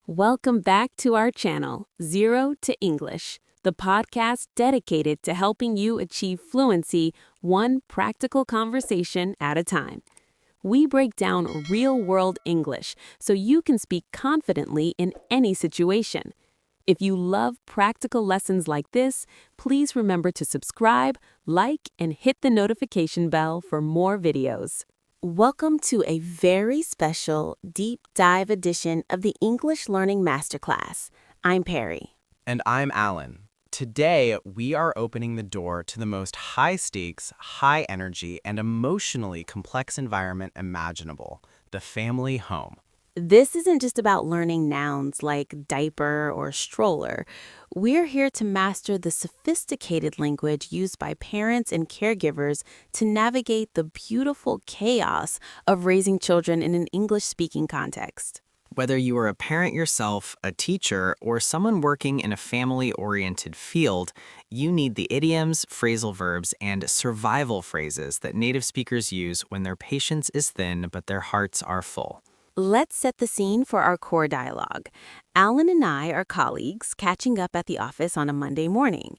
Welcome back to our channel, Zero to English, the podcast dedicated to helping you achieve fluency one practical conversation at a time. We break down real-world English so you can speak confidently in any situation. If you love practical lessons like this, please remember to subscribe, like, and hit the notification bell for more videos. Welcome to a very special deep dive edition of the English Learning Masterclass. I'm Perry. And I'm Alan. Today, we are opening the door to the most high-stakes, high-energy, and emotionally complex environment imaginable, the family home. This isn't just about learning nouns like diaper or stroller. We're here to master the sophisticated language used by parents and caregivers to navigate the beautiful chaos of raising children in an English-speaking context. Whether you are a parent yourself, a teacher, or someone working in a family-oriented field, you need the idioms, phrasal verbs, and survival phrases that native speakers use when their patience is thin but their hearts are full. Let's set the scene for our core dialogue. Alan and I are colleagues catching up at the office on a Monday morning.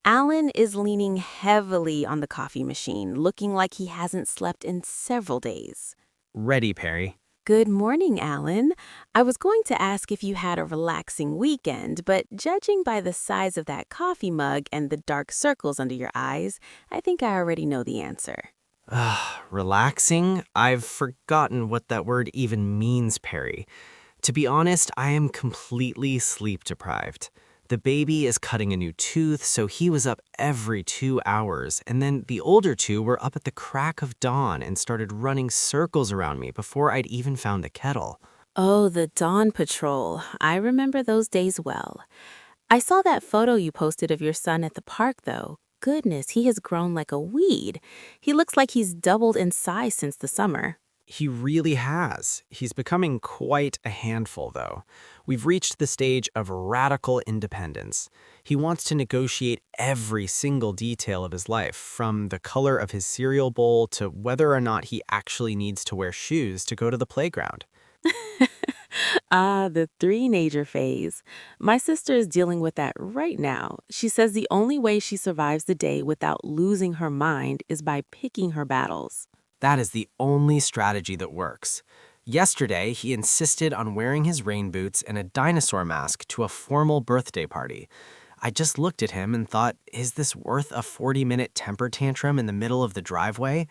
Alan is leaning heavily on the coffee machine, looking like he hasn't slept in several days. Ready, Perry. Good morning, Alan. I was going to ask if you had a relaxing weekend, but judging by the size of that coffee mug and the dark circles under your eyes, I think I already know the answer. Relaxing? I've forgotten what that word even means, Perry. To be honest, I am completely sleep-deprived. The baby is cutting a new tooth, so he was up every 2 hours, and then the older two were up at the crack of dawn and started running circles around me before I'd even found the kettle. Oh, the Dawn Patrol. I remember those days well. I saw that photo you posted of your son at the park, though. Goodness, he has grown like a weed. He looks like he's doubled in size since the summer. He really has. He's becoming quite a handful, though. We've reached the stage of radical independence. He wants to negotiate every single detail of his life, from the color of his cereal bowl to whether or not he actually needs to wear shoes to go to the playground. The three-nager phase. My sister is dealing with that right now. She says the only way she survives the day without losing her mind is by picking her battles. That is the only strategy that works. Yesterday, he insisted on wearing his rain boots and a dinosaur mask to a formal birthday party. I just looked at him and thought, is this worth a 40-minute temper tantrum in the middle of the driveway?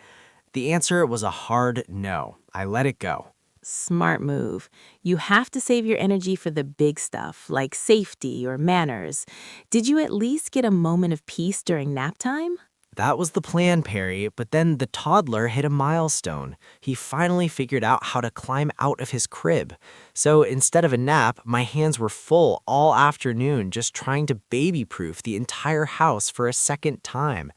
The answer was a hard no. I let it go. Smart move. You have to save your energy for the big stuff, like safety or manners. Did you at least get a moment of peace during nap time? That was the plan, Perry, but then the toddler hit a milestone. He finally figured out how to climb out of his crib. So instead of a nap, my hands were full all afternoon just trying to baby-proof the entire house for a second time.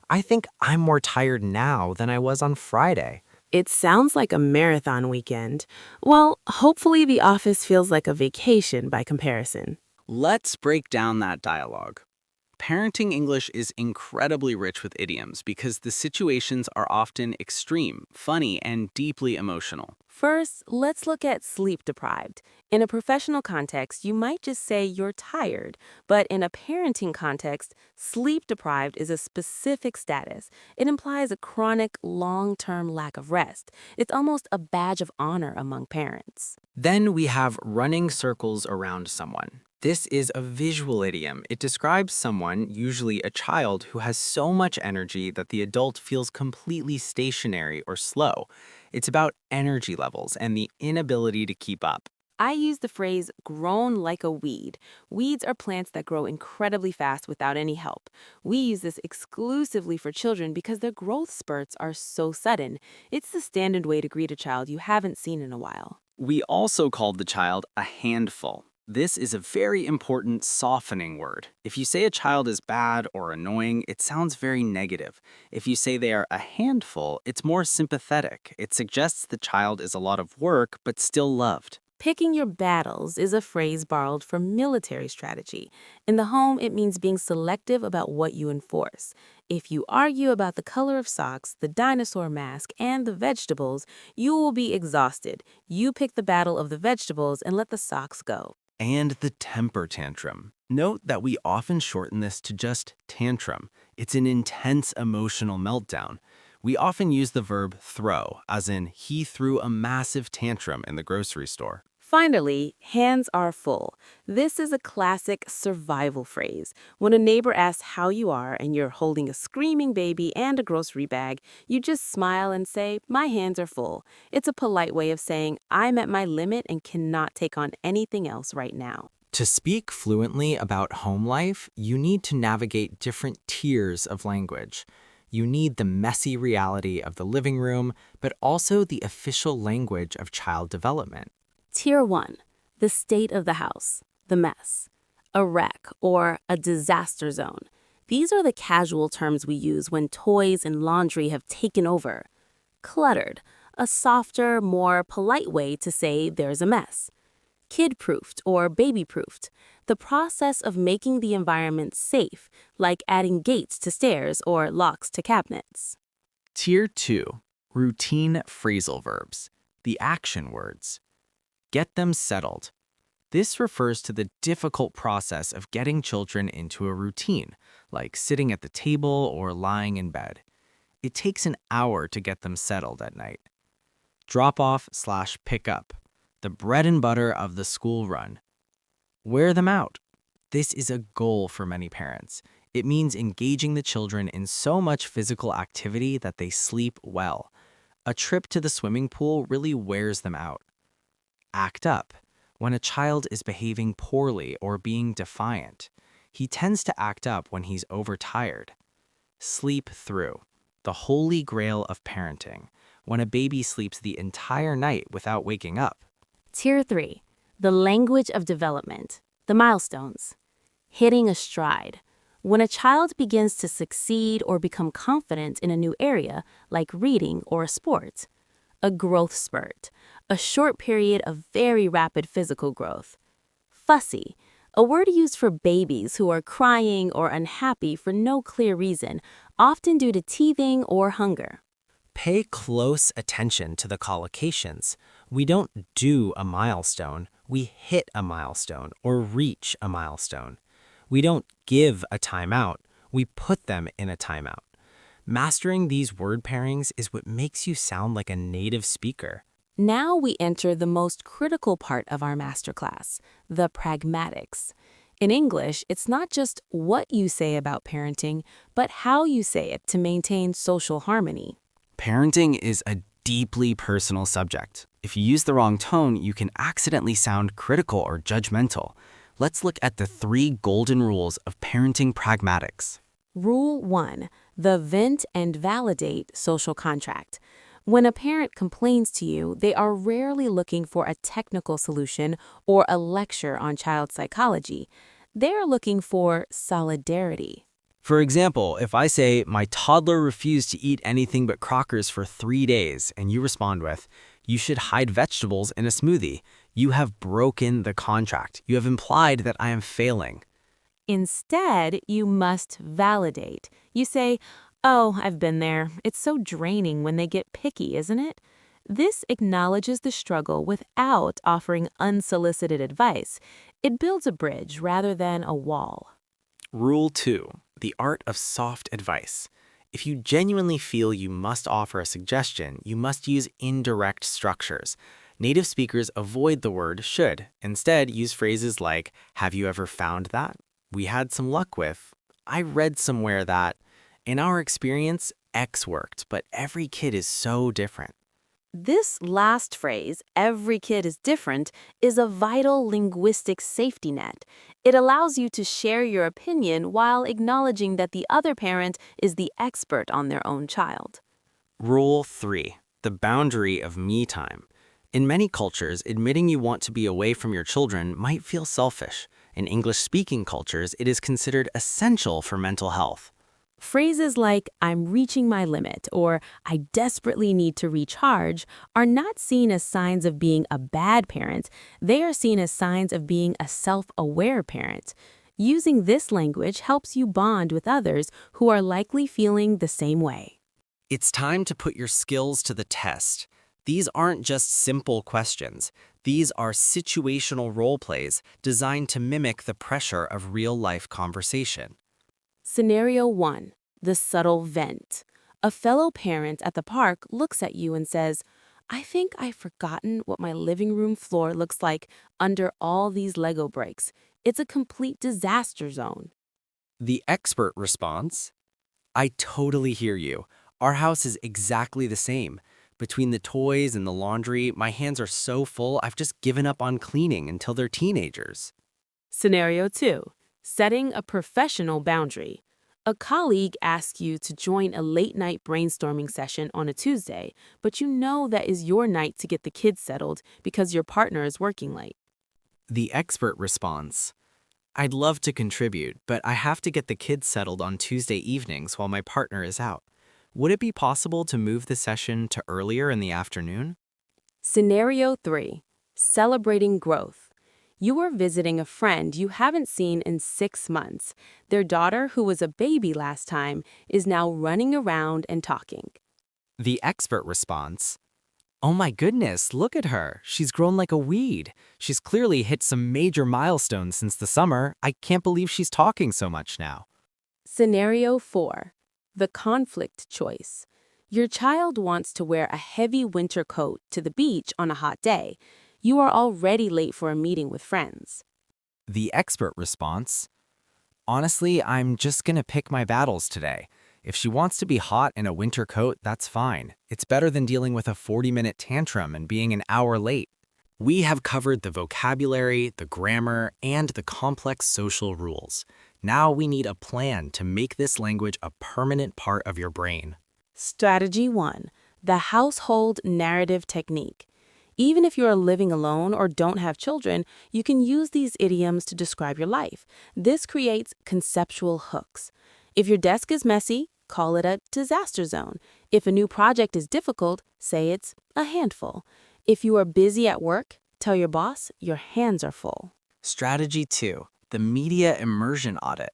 I think I'm more tired now than I was on Friday. It sounds like a marathon weekend. Well, hopefully the office feels like a vacation by comparison. Let's break down that dialogue. Parenting English is incredibly rich with idioms because the situations are often extreme, funny, and deeply emotional. First, let's look at sleep-deprived. In a professional context, you might just say you're tired, but in a parenting context, sleep-deprived is a specific status. It implies a chronic, long-term lack of rest. It's almost a badge of honor among parents. Then we have running circles around someone. This is a visual idiom. It describes someone, usually a child, who has so much energy that the adult feels completely stationary or slow. It's about energy levels and the inability to keep up. I use the phrase grown like a weed. Weeds are plants that grow incredibly fast without any help. We use this exclusively for children because their growth spurts are so sudden. It's the standard way to greet a child you haven't seen in a while. We also called the child a handful. This is a very important softening word. If you say a child is bad or annoying, it sounds very negative. If you say they are a handful, it's more sympathetic. It suggests the child is a lot of work, but still loved. Picking your battles is a phrase borrowed from military strategy. In the home, it means being selective about what you enforce. If you argue about the color of socks, the dinosaur mask, and the vegetables, you will be exhausted. You pick the battle of the vegetables and let the socks go. And the temper tantrum. Note that we often shorten this to just tantrum. It's an intense emotional meltdown. We often use the verb throw, as in, he threw a massive tantrum in the grocery store. Finally, hands are full. This is a classic survival phrase. When a neighbor asks how you are and you're holding a screaming baby and a grocery bag, you just smile and say, "My hands are full." It's a polite way of saying, "I'm at my limit and cannot take on anything else right now." To speak fluently about home life, you need to navigate different tiers of language. You need the messy reality of the living room, but also the official language of child development. Tier 1, the state of the house, the mess, a wreck, or a disaster zone. These are the casual terms we use when toys and laundry have taken over. Cluttered, a softer, more polite way to say there's a mess. Kid-proofed or baby-proofed, the process of making the environment safe, like adding gates to stairs or locks to cabinets. Tier 2, routine phrasal verbs, the action words. Get them settled. This refers to the difficult process of getting children into a routine, like sitting at the table or lying in bed. It takes an hour to get them settled at night. Drop off/pick up, the bread and butter of the school run. Wear them out. This is a goal for many parents. It means engaging the children in so much physical activity that they sleep well. A trip to the swimming pool really wears them out. Act up. When a child is behaving poorly or being defiant, he tends to act up when he's overtired. Sleep through. The holy grail of parenting. When a baby sleeps the entire night without waking up. Tier 3, the language of development, the milestones. Hitting a stride. When a child begins to succeed or become confident in a new area, like reading or a sport. A growth spurt, a short period of very rapid physical growth. Fussy, a word used for babies who are crying or unhappy for no clear reason, often due to teething or hunger. Pay close attention to the collocations. We don't do a milestone, we hit a milestone or reach a milestone. We don't give a timeout, we put them in a timeout. Mastering these word pairings is what makes you sound like a native speaker. Now we enter the most critical part of our masterclass, the pragmatics. In English, it's not just what you say about parenting, but how you say it to maintain social harmony. Parenting is a deeply personal subject. If you use the wrong tone, you can accidentally sound critical or judgmental. Let's look at the 3 golden rules of parenting pragmatics. Rule 1, the vent and validate social contract. When a parent complains to you, they are rarely looking for a technical solution or a lecture on child psychology. They're looking for solidarity. For example, if I say, my toddler refused to eat anything but crackers for 3 days, and you respond with, you should hide vegetables in a smoothie, you have broken the contract. You have implied that I am failing. Instead, you must validate. You say, "Oh, I've been there. It's so draining when they get picky, isn't it?" This acknowledges the struggle without offering unsolicited advice. It builds a bridge rather than a wall. Rule 2, the art of soft advice. If you genuinely feel you must offer a suggestion, you must use indirect structures. Native speakers avoid the word should. Instead, use phrases like, have you ever found that? We had some luck with. I read somewhere that. In our experience, X worked, but every kid is so different. This last phrase, "every kid is different," is a vital linguistic safety net. It allows you to share your opinion while acknowledging that the other parent is the expert on their own child. Rule 3, the boundary of me time. In many cultures, admitting you want to be away from your children might feel selfish. In English-speaking cultures, it is considered essential for mental health. Phrases like "I'm reaching my limit" or "I desperately need to recharge" are not seen as signs of being a bad parent. They are seen as signs of being a self-aware parent. Using this language helps you bond with others who are likely feeling the same way. It's time to put your skills to the test. These aren't just simple questions. These are situational role plays designed to mimic the pressure of real-life conversation. Scenario 1. The subtle vent. A fellow parent at the park looks at you and says, I think I've forgotten what my living room floor looks like under all these Lego bricks. It's a complete disaster zone. The expert response, I totally hear you. Our house is exactly the same. Between the toys and the laundry, my hands are so full I've just given up on cleaning until they're teenagers. Scenario 2. Setting a professional boundary. A colleague asks you to join a late-night brainstorming session on a Tuesday, but you know that is your night to get the kids settled because your partner is working late. The expert response, I'd love to contribute, but I have to get the kids settled on Tuesday evenings while my partner is out. Would it be possible to move the session to earlier in the afternoon? Scenario 3. Celebrating growth. You are visiting a friend you haven't seen in 6 months. Their daughter, who was a baby last time, is now running around and talking. The expert response, oh my goodness, look at her. She's grown like a weed. She's clearly hit some major milestones since the summer. I can't believe she's talking so much now. Scenario 4. The conflict choice. Your child wants to wear a heavy winter coat to the beach on a hot day. You are already late for a meeting with friends. The expert response, honestly, I'm just gonna pick my battles today. If she wants to be hot in a winter coat, that's fine. It's better than dealing with a 40-minute tantrum and being an hour late. We have covered the vocabulary, the grammar, and the complex social rules. Now we need a plan to make this language a permanent part of your brain. Strategy 1. The household narrative technique. Even if you are living alone or don't have children, you can use these idioms to describe your life. This creates conceptual hooks. If your desk is messy, call it a disaster zone. If a new project is difficult, say it's a handful. If you are busy at work, tell your boss your hands are full. Strategy 2. The media immersion audit.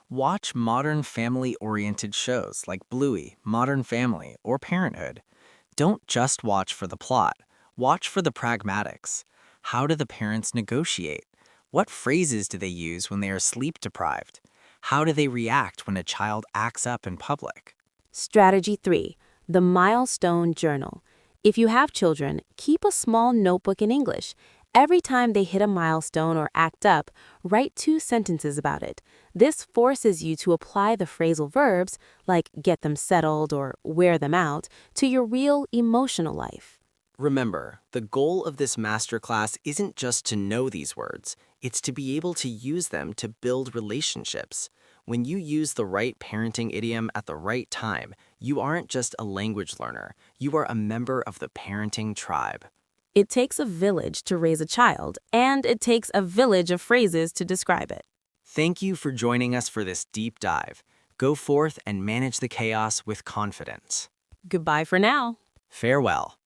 Watch modern family-oriented shows like Bluey, Modern Family, or Parenthood. Don't just watch for the plot. Watch for the pragmatics. How do the parents negotiate? What phrases do they use when they are sleep-deprived? How do they react when a child acts up in public? Strategy 3. The milestone journal. If you have children, keep a small notebook in English. Every time they hit a milestone or act up, write 2 sentences about it. This forces you to apply the phrasal verbs, like get them settled or wear them out, to your real emotional life. Remember, the goal of this masterclass isn't just to know these words, it's to be able to use them to build relationships. When you use the right parenting idiom at the right time, you aren't just a language learner, you are a member of the parenting tribe. It takes a village to raise a child, and it takes a village of phrases to describe it. Thank you for joining us for this deep dive. Go forth and manage the chaos with confidence. Goodbye for now. Farewell.